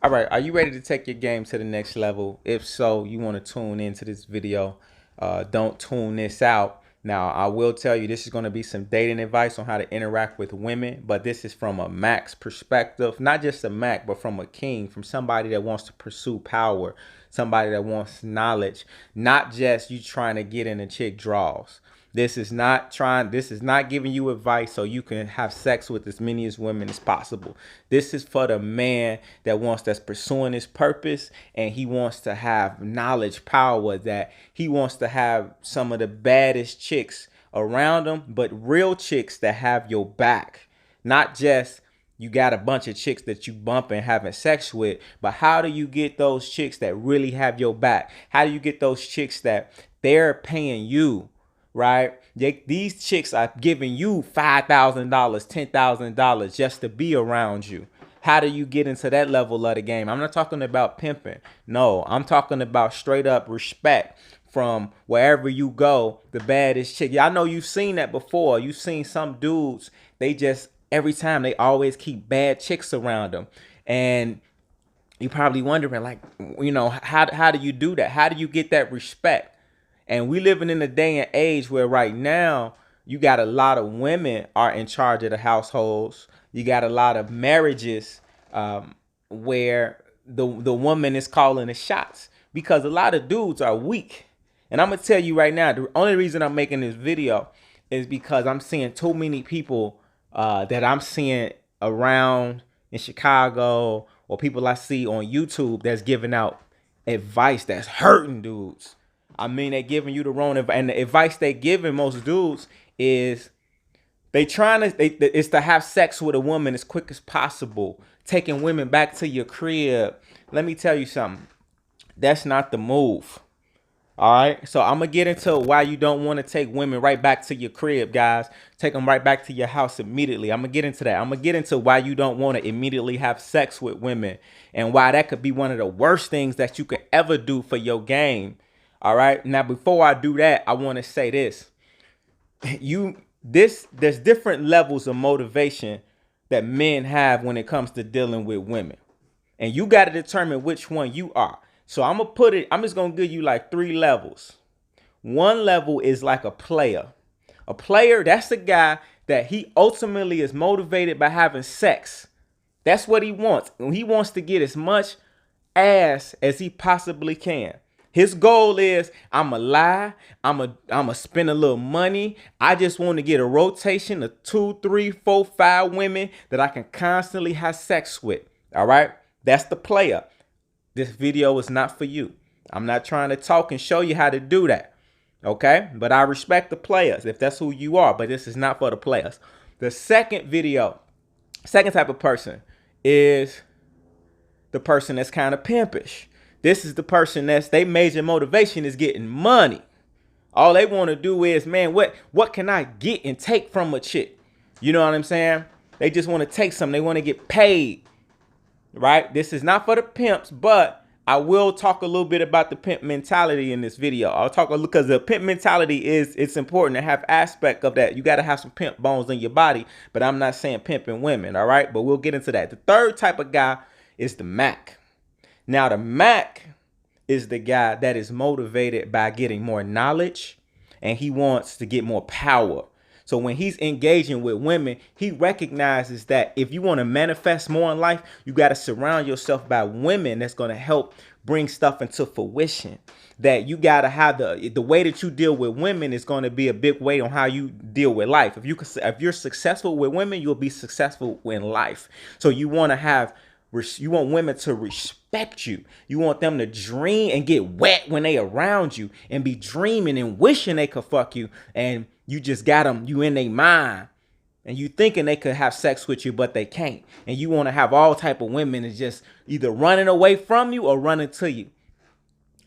All right, are you ready to take your game to the next level? If so, you want to tune into this video. Don't tune this out. Now, I will tell you this is going to be some dating advice on how to interact with women, but this is from a Mack's perspective, not just a Mack, but from a king, from somebody that wants to pursue power, somebody that wants knowledge, not just you trying to get in a chick draws. This is not giving you advice so you can have sex with as many as women as possible. This is for the man that's pursuing his purpose, and he wants to have knowledge, power, that he wants to have some of the baddest chicks around him, but real chicks that have your back. Not just you got a bunch of chicks that you bump and having sex with, but how do you get those chicks that really have your back? How do you get those chicks that they're paying you? Right? These chicks are giving you $5,000, $10,000 just to be around you. How do you get into that level of the game? I'm not talking about pimping. No, I'm talking about straight up respect from wherever you go, the baddest chick. Yeah, I know you've seen that before. You've seen some dudes, they just, every time they always keep bad chicks around them. And you're probably wondering, like, how do you do that? How do you get that respect? And we living in a day and age where right now you got a lot of women are in charge of the households. You got a lot of marriages where the woman is calling the shots because a lot of dudes are weak. And I'm gonna tell you right now, the only reason I'm making this video is because I'm seeing too many people that I'm seeing around in Chicago, or people I see on YouTube that's giving out advice that's hurting dudes. I mean, they giving you the wrong advice, and the advice they giving most dudes is it's to have sex with a woman as quick as possible, taking women back to your crib. Let me tell you something. That's not the move. All right. So I'm gonna get into why you don't want to take women right back to your crib, guys. Take them right back to your house immediately. I'm gonna get into that. I'm gonna get into why you don't want to immediately have sex with women, and why that could be one of the worst things that you could ever do for your game. All right. Now, before I do that, I want to say this. There's different levels of motivation that men have when it comes to dealing with women. And you got to determine which one you are. So I'm just going to give you like 3 levels. One level is like a player. A player, that's the guy that he ultimately is motivated by having sex. That's what he wants. He wants to get as much ass as he possibly can. His goal is, I'ma lie, I'ma spend a little money. I just want to get a rotation of 2, 3, 4, 5 women that I can constantly have sex with. All right? That's the player. This video is not for you. I'm not trying to talk and show you how to do that. Okay? But I respect the players if that's who you are, but this is not for the players. The second type of person is the person that's kind of pimpish. This is the person they major motivation is getting money. All they want to do is, man, what can I get and take from a chick? You know what I'm saying? They just want to take something. They want to get paid, right? This is not for the pimps, but I will talk a little bit about the pimp mentality in this video. I'll talk because the pimp mentality it's important to have aspect of that. You got to have some pimp bones in your body, but I'm not saying pimping women, all right? But we'll get into that. The third type of guy is the Mack. Now, the Mack is the guy that is motivated by getting more knowledge, and he wants to get more power. So when he's engaging with women, he recognizes that if you want to manifest more in life, you got to surround yourself by women that's going to help bring stuff into fruition. That you got to have the way that you deal with women is going to be a big weight on how you deal with life. If you're successful with women, you'll be successful in life. So you want women to respect you. You want them to dream and get wet when they around you and be dreaming and wishing they could fuck you. And you just got them, you in their mind. And you thinking they could have sex with you, but they can't. And you want to have all type of women that's just either running away from you or running to you.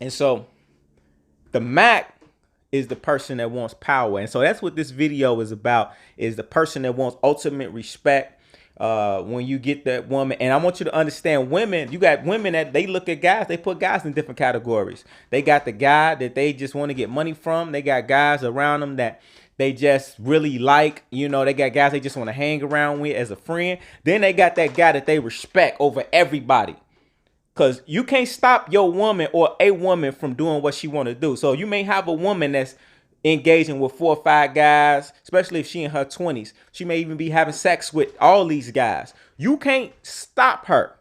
And so the Mack is the person that wants power. And so that's what this video is about, is the person that wants ultimate respect. When you get that woman, and I want you to understand, women, you got women that they look at guys, they put guys in different categories. They got the guy that they just want to get money from. They got guys around them that they just really like, they got guys they just want to hang around with as a friend. Then they got that guy that they respect over everybody. Because you can't stop your woman or a woman from doing what she want to do. So you may have a woman that's engaging with 4 or 5 guys, especially if she in her 20s. She may even be having sex with all these guys. You can't stop her.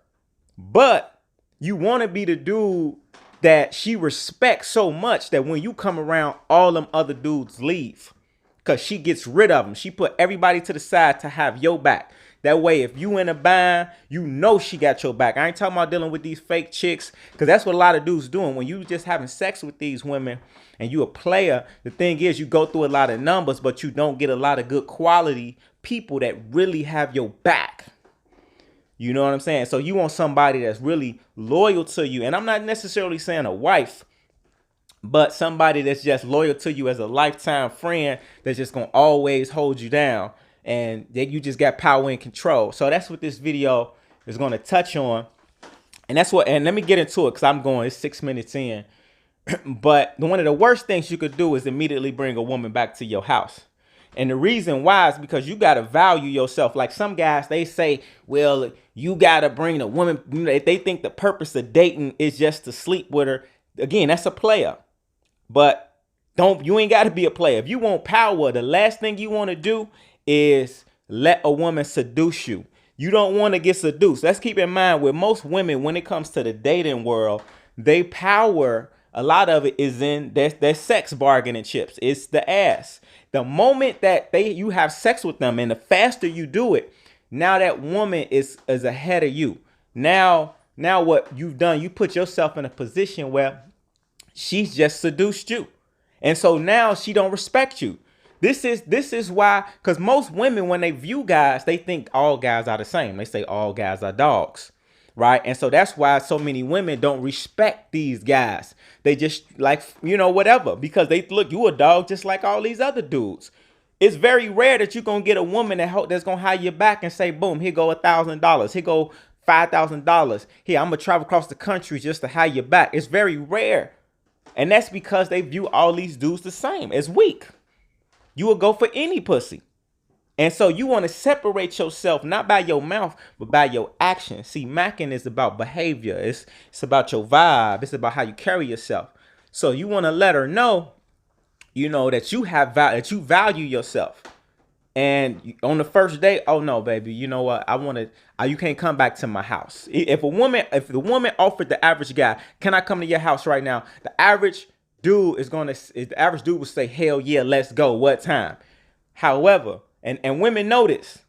But you want to be the dude that she respects so much that when you come around, all them other dudes leave. Because she gets rid of them. She put everybody to the side to have your back. That way, if you in a bind, you know she got your back. I ain't talking about dealing with these fake chicks, because that's what a lot of dudes doing. When you just having sex with these women and you a player, the thing is you go through a lot of numbers, but you don't get a lot of good quality people that really have your back. You know what I'm saying? So you want somebody that's really loyal to you. And I'm not necessarily saying a wife, but somebody that's just loyal to you as a lifetime friend that's just going to always hold you down. And that you just got power and control. So that's what this video is going to touch on. And that's what, and let me get into it because I'm going, it's 6 minutes in. But one of the worst things you could do is immediately bring a woman back to your house. And the reason why is because you got to value yourself. Like some guys, they say, well, you got to bring a woman. You know, if they think the purpose of dating is just to sleep with her. Again, that's a player. But you ain't got to be a player. If you want power, the last thing you want to do is let a woman seduce you. You don't want to get seduced. Let's keep in mind with most women, when it comes to the dating world, they power, a lot of it is in their sex bargaining chips. It's the ass. The moment that you have sex with them and the faster you do it, now that woman is ahead of you. Now what you've done, you put yourself in a position where she's just seduced you. And so now she don't respect you. This is why, because most women, when they view guys, they think all guys are the same. They say all guys are dogs, right? And so that's why so many women don't respect these guys. They just like, you know, whatever, because they look, you a dog just like all these other dudes. It's very rare that you're going to get a woman that's going to have your back and say, boom, here go $1,000. Here go $5,000. Here, I'm going to travel across the country just to have your back. It's very rare. And that's because they view all these dudes the same, as weak. You will go for any pussy. And so you want to separate yourself, not by your mouth, but by your actions. See, macking is about behavior. It's about your vibe. It's about how you carry yourself. So you want to let her know, you know, that you have that you value yourself. And on the first day, oh no, baby, you know what? You can't come back to my house. If the woman offered the average guy, can I come to your house right now? The average dude would say, hell yeah, let's go. What time? However, and women know this.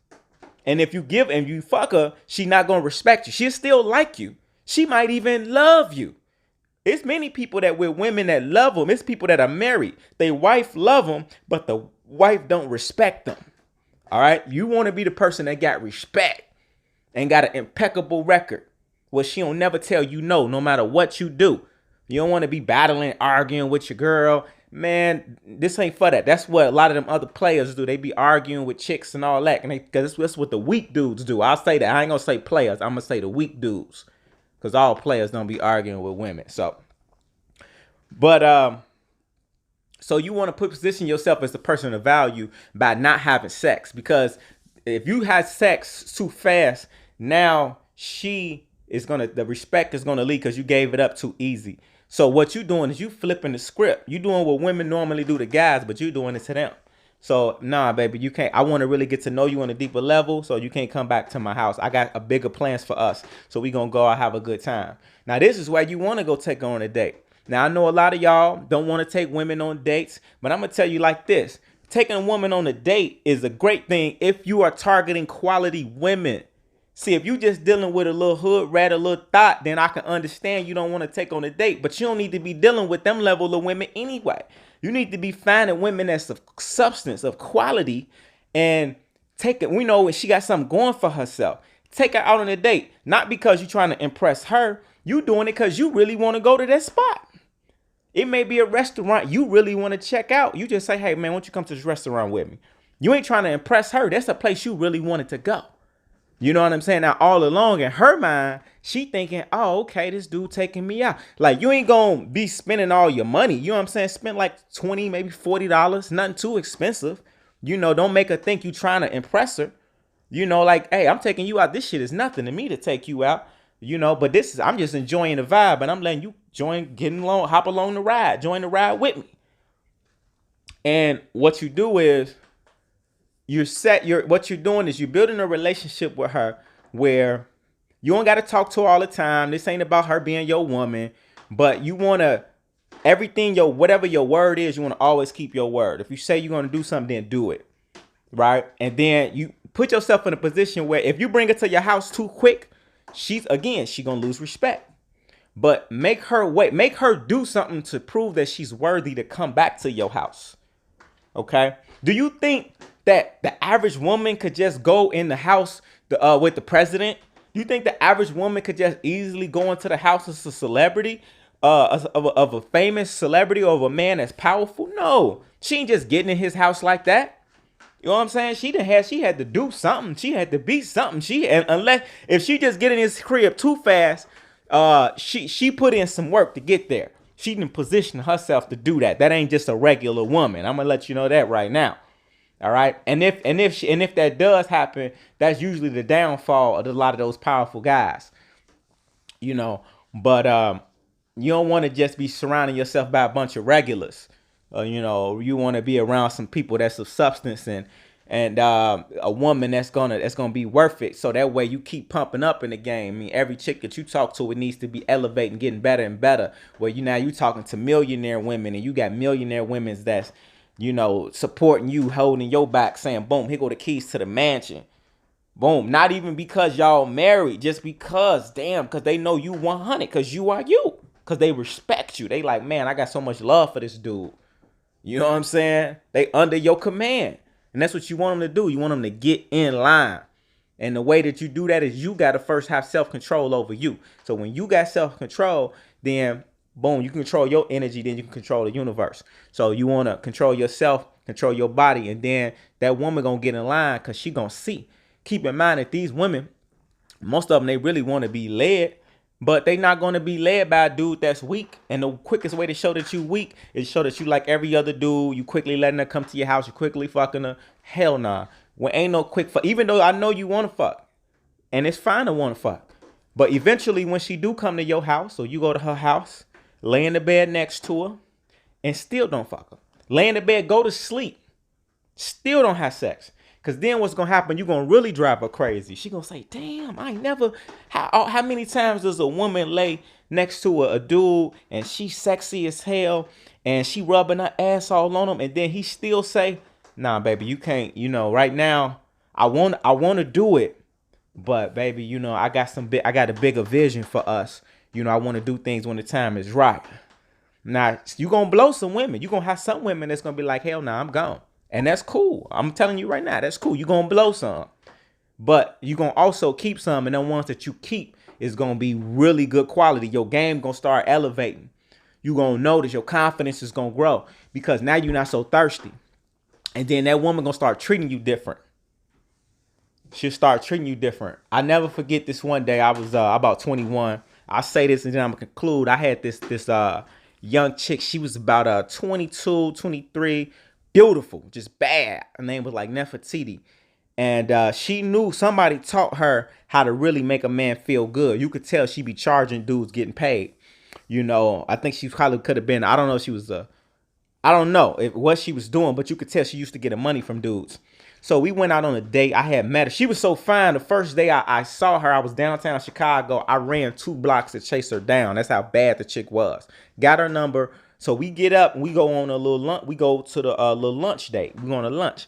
And if you fuck her, she not going to respect you. She'll still like you. She might even love you. It's many people that with women that love them. It's people that are married. They wife love them, but the wife don't respect them. All right. You want to be the person that got respect and got an impeccable record where she don't never tell you no matter what you do. You don't want to be battling, arguing with your girl. Man, this ain't for that. That's what a lot of them other players do. They be arguing with chicks and all that. And because that's what the weak dudes do. I'll say that. I ain't going to say players. I'm going to say the weak dudes. Because all players don't be arguing with women. So you want to position yourself as the person of value by not having sex. Because if you had sex too fast, now the respect is going to leave because you gave it up too easy. So what you doing is you flipping the script. You doing what women normally do to guys, but you doing it to them. So nah, baby, you can't. I want to really get to know you on a deeper level, so you can't come back to my house. I got a bigger plans for us. So we gonna go out, have a good time. Now this is where you want to go take her on a date. Now I know a lot of y'all don't want to take women on dates, but I'm gonna tell you like this. Taking a woman on a date is a great thing if you are targeting quality women. See, if you just dealing with a little hood rat, a little thought, then I can understand you don't want to take on a date. But you don't need to be dealing with them level of women anyway. You need to be finding women that's of substance, of quality, and take it. We know when she got something going for herself. Take her out on a date, not because you're trying to impress her. You doing it because you really want to go to that spot. It may be a restaurant you really want to check out. You just say, hey, man, why don't you come to this restaurant with me? You ain't trying to impress her. That's a place you really wanted to go. You know what I'm saying? Now, all along in her mind, she thinking, oh, okay, this dude taking me out. Like, you ain't going to be spending all your money. You know what I'm saying? Spend like $20, maybe $40. Nothing too expensive. You know, don't make her think you trying to impress her. You know, like, hey, I'm taking you out. This shit is nothing to me to take you out. But this is, I'm just enjoying the vibe, and I'm letting you hop along the ride, join the ride with me. And what you do is what you're doing is you're building a relationship with her where you don't got to talk to her all the time. This ain't about her being your woman, but you want to whatever your word is, you want to always keep your word. If you say you're going to do something, then do it. Right? And then you put yourself in a position where if you bring her to your house too quick, she's going to lose respect. But make her do something to prove that she's worthy to come back to your house. Okay? Do you think that the average woman could just go in the house with the president? Do you think the average woman could just easily go into the house as a celebrity, of a famous celebrity, or of a man that's powerful? No, she ain't just getting in his house like that. You know what I'm saying? She had to do something. She had to be something. Unless if she just get in his crib too fast, she put in some work to get there. She didn't position herself to do that. That ain't just a regular woman. I'm gonna let you know that right now. All right. And if that does happen, that's usually the downfall of a lot of those powerful guys. But you don't want to just be surrounding yourself by a bunch of regulars. You want to be around some people that's of substance and a woman that's gonna be worth it. So that way you keep pumping up in the game. I mean, every chick that you talk to, it needs to be elevating, getting better and better. Where you talking to millionaire women, and you got millionaire women that's supporting you, holding your back, saying, boom, here go the keys to the mansion. Boom. Not even because y'all married, just because they know you 100, because you are you, because they respect you. They like, man, I got so much love for this dude. You know what I'm saying? They under your command. And that's what you want them to do. You want them to get in line. And the way that you do that is you got to first have self-control over you. So when you got self-control, then boom, you can control your energy, then you can control the universe. So you want to control yourself, control your body, and then that woman going to get in line because she going to see. Keep in mind that these women, most of them, they really want to be led, but they not going to be led by a dude that's weak. And the quickest way to show that you weak is show that you like every other dude. You quickly letting her come to your house. You quickly fucking her. Hell nah. When ain't no quick fuck. Even though I know you want to fuck. And it's fine to want to fuck. But eventually when she do come to your house, or you go to her house, lay in the bed next to her, and still don't fuck her. Lay in the bed, go to sleep. Still don't have sex. Because then what's going to happen, you're going to really drive her crazy. She going to say, damn, I ain't never... How many times does a woman lay next to a dude and she's sexy as hell and she rubbing her ass all on him, and then he still say, nah, baby, you can't, right now, I want to do it, but baby, I got a bigger vision for us. I want to do things when the time is right. Now, you going to blow some women. You going to have some women that's going to be like, hell nah, I'm gone. And that's cool. I'm telling you right now, that's cool. You're going to blow some. But you're going to also keep some. And the ones that you keep is going to be really good quality. Your game going to start elevating. You're going to notice your confidence is going to grow. Because now you're not so thirsty. And then that woman going to start treating you different. She'll start treating you different. I never forget this one day. I was about 21. I'll say this and then I'm going to conclude. I had this young chick. She was about 22, 23. Beautiful, just bad. Her name was like Nefertiti. And she knew somebody taught her how to really make a man feel good. You could tell she be charging dudes getting paid. I think she probably could have been, I don't know if she was I don't know what she was doing, but you could tell she used to get money from dudes. So we went out on a date. I had met her. She was so fine. The first day I saw her, I was downtown Chicago. I ran 2 blocks to chase her down. That's how bad the chick was. Got her number. So we get up and we go on a little lunch. We go to the little lunch date. We go on a lunch.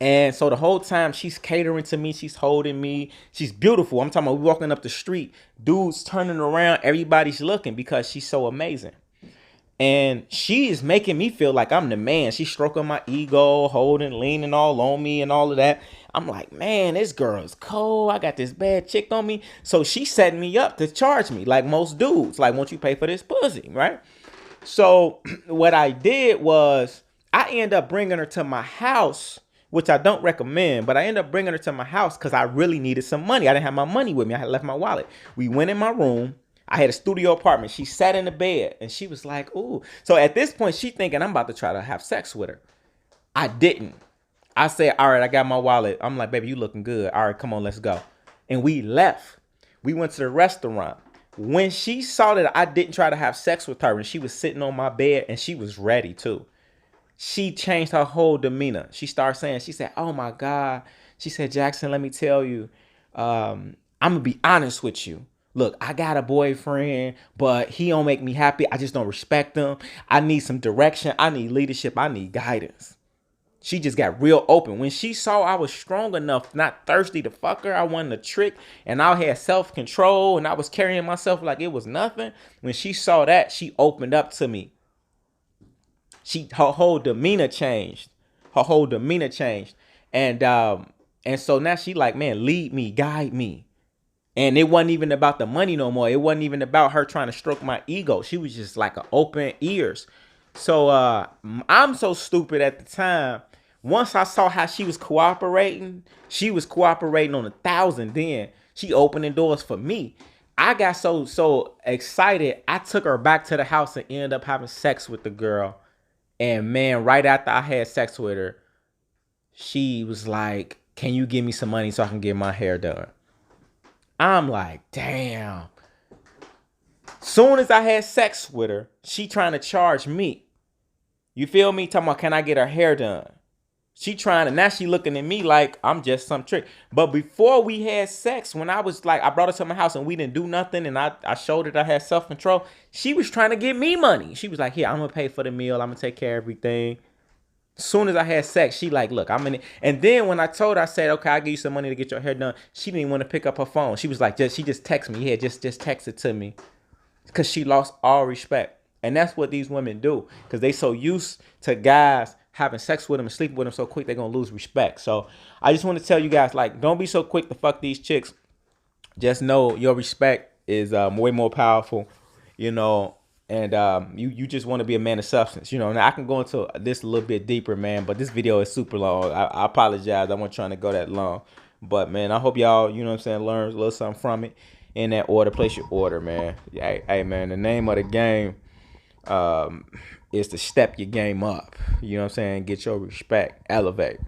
And so the whole time she's catering to me. She's holding me. She's beautiful. I'm talking about we walking up the street. Dudes turning around. Everybody's looking because she's so amazing. And she is making me feel like I'm the man. She's stroking my ego, holding, leaning all on me and all of that. I'm like, man, this girl is cold. I got this bad chick on me. So she setting me up to charge me like most dudes. Like, won't you pay for this pussy, right? So what I did was I ended up bringing her to my house, which I don't recommend, but I ended up bringing her to my house because I really needed some money. I didn't have my money with me. I had left my wallet. We went in my room. I had a studio apartment. She sat in the bed and she was like, ooh. So at this point, she thinking I'm about to try to have sex with her. I didn't. I said, all right, I got my wallet. I'm like, baby, you looking good. All right, come on, let's go. And we left. We went to the restaurant. When she saw that I didn't try to have sex with her and she was sitting on my bed and she was ready too, she changed her whole demeanor. She started saying, she said, "Oh my God." She said, "Jackson, let me tell you, I'm gonna be honest with you. Look, I got a boyfriend, but he don't make me happy. I just don't respect him. I need some direction. I need leadership. I need guidance." She just got real open. When she saw I was strong enough, not thirsty to fuck her, I wanted a trick, and I had self-control, and I was carrying myself like it was nothing. When she saw that, she opened up to me. Her whole demeanor changed. Her whole demeanor changed. And so now she like, man, lead me, guide me. And it wasn't even about the money no more. It wasn't even about her trying to stroke my ego. She was just like an open ears. So I'm so stupid at the time. Once I saw how she was cooperating on 1,000. Then she opening doors for me. I got so excited. I took her back to the house and ended up having sex with the girl. And man, right after I had sex with her, she was like, "Can you give me some money so I can get my hair done?" I'm like, damn. Soon as I had sex with her, she trying to charge me. You feel me? Talking about, can I get her hair done? She trying to, now she looking at me like I'm just some trick. But before we had sex, when I was like, I brought her to my house and we didn't do nothing, and I showed her that I had self-control, she was trying to give me money. She was like, "Here, I'm going to pay for the meal. I'm going to take care of everything." Soon as I had sex, she like, "Look, I'm in it." And then when I told her, I said, "Okay, I'll give you some money to get your hair done," she didn't even want to pick up her phone. She was like, she just text me. "Yeah, just text it to me." Because she lost all respect. And that's what these women do. Because they so used to guys having sex with them and sleeping with them so quick, they're going to lose respect. So I just want to tell you guys, like, don't be so quick to fuck these chicks. Just know your respect is way more powerful, you know. And you just want to be a man of substance, you know. Now I can go into this a little bit deeper, man, but this video is super long. I apologize. I wasn't trying to go that long. But man, I hope y'all, you know what I'm saying, learn a little something from it. In that order, place your order, man. Hey man, the name of the game is to step your game up. You know what I'm saying? Get your respect, elevate.